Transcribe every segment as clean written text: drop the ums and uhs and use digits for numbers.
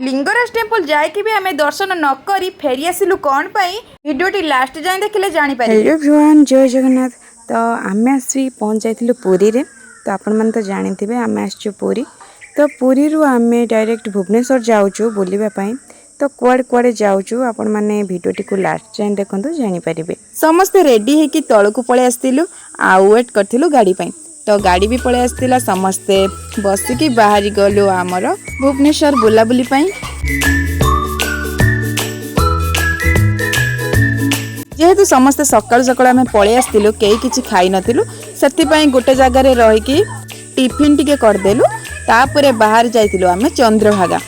Lingaraj temple जाइए भी आम दर्शन न करी फेरी आसिलु कौन पाई वीडियोटी लास्ट जाए देखिले जानी पारे। हेलो एवरीवन, जय जगन्नाथ। तो आम आसी पहुँच जाइलु पुरी रे। तो आपण मैंने तो जानी आम आसचु पुरी। तो पुरी रु आम डायरेक्ट भुवनेश्वर जाऊँ बुलवाई। तो कुआड़े कुआड़े जाऊँ आपण मैंने भिडियोटी को लास्ट जाए देखो जानीपारे। समस्ते रेडी होकि तलू पलि आसलु आउ वेट करूँ गाड़ी पाई। तो गाड़ी भी पलि आसला समस्ते बसिकी बाहरी गलु आमर भुवनेश्वर बुलाबुली पाई। जेहेतु समस्ते सकाळु सकाळु आम पलि आसलु कई किछि खाई नथिलु सेति गोटे जगार रहीकि टिफिन टिके करदेलु। तापरे बाहर जाइतिलु आम चंद्रभागा।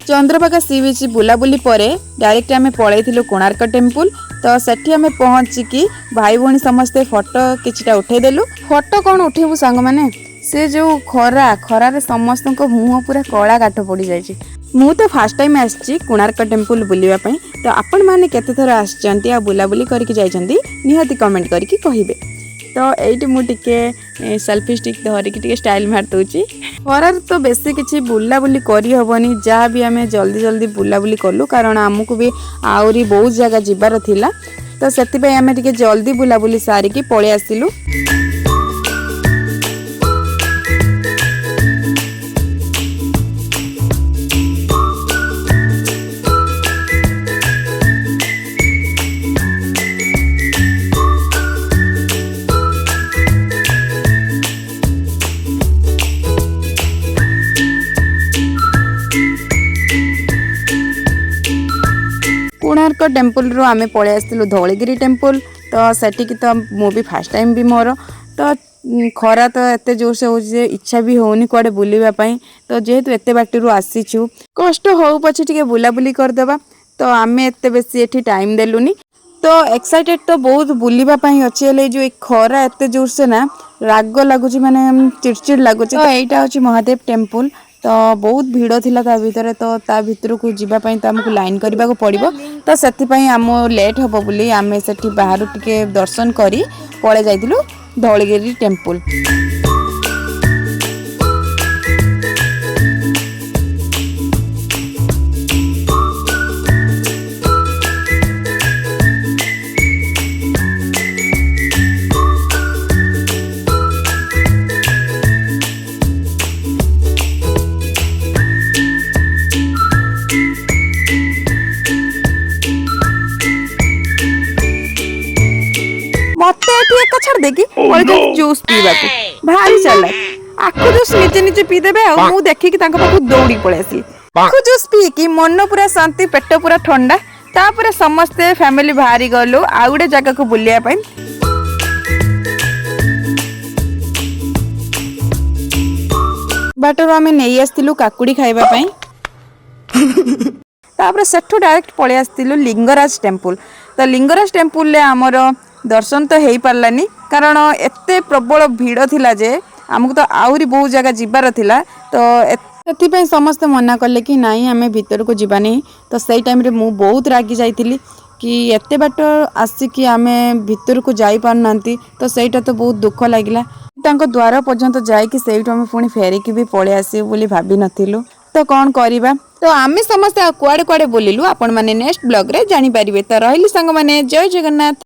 चंद्रभागा सी बीच बुलाबुली परे डायरेक्ट आम पलैथिलु कोणार्क टेम्पल। तो सेठी आम पहुँचिकी भाई भौणी समस्ते फोटो किछिटा उठेदेलु। फोटो कौन उठेबु सांग माने से जो खरारे समस्त मुह पूरा कला काठ पड़ जाए। मु तो फास्ट टाइम आसी कोणार्क टेम्पल बुलवा पाई। तो आपण माने केते थर आछंती आ बुलाबुली करके जाइछंती निहाती कमेंट करके कहिबे। तो एइटी मु टिके सेल्फी स्टिक धरिकी टिके स्टाइल मार दउची। खरार तो बेसी किछि बुलाबुली करी हबनी, जहाँ भी आम जल्दी जल्दी बुलाबुली कलु कारण आमको भी आउरी बहुत जगह जिबार थिला। तो सेति आम टिके जल्दी बुलाबुली सारिकी पळि आसिलु। कोणार्क टेम्पल रू आम पलि आसलु धौलगिरी टेम्पल। तो सेटिकी तो मु भी फास्ट टाइम भी मोर तो खरा तो एत जोर से हो इच्छा भी होनी कुआडे बुलवाई। तो जेहेतु एत बाटू आसीचु कष्ट हो पछे टिके बुलाबुली करदेबा। तो आम एत बेसी एठी टाइम देलुनी। तो एक्साइटेड तो बहुत बुलवाई अच्छी हेले जो खरा एत जोर से ना राग लगुच माने चिड़चिड़ लगुच। तो यहीटा हूँ महादेव टेम्पल। तो बहुत भीड़ थिला ता भीतर। तो ता भीतर को जीवा पई तो हमको लाइन करबा को पड़िबो। तो सेति पई आम लेट हबो बोली आमे सेठी बाहर टिके दर्शन करी पळे जाइतिलु धौलगिरी टेम्पल। मत एक छाड़ देकी जूस पीवा भारी चला आखु जूस निजे निजे पीदेबे आ मु देखिकी तांको पाखु दौड़ी पळे आसी। आखु जूस पीकी मन पूरा शांति पेट पूरा ठंडा। तापर समस्ते फैमिली बाहरी गलु आ गुडे जगह को बुलिया पई। बाटर आमे नै आस्तिलु काकुडी खाइबा पई। तापर सेठु डायरेक्ट पळे आस्तिलु लिंगराज टेम्पल। तो लिंगराज टेम्पल ले हमर दर्शन तो हो पारानी कारण एते प्रबल भीड़ थिला जे आमको तो आउरी बहुत जगह जीवार थिला। तो से समस्ते मना कले कि नाई आम भीतर को जीवा नहीं। तो सही टाइम रे मु बहुत रागी जाइथिली कि एते बाट आसिकी आम भीतर को जाई पारनांती। तो सहीटा तो बहुत दुख लागिला। तांको द्वार पर्यंत जाइकी सेठु आम पुणी फेरिकी भी पळे आसीबु बोली भाबी नथिलु। तो कौन करिबा। तो आमे समस्ते कुआडे कुआडे बोलिलु आपण माने नेक्स्ट ब्लॉग रे जानी पारिबे। तो रहिली संग माने जय जगन्नाथ।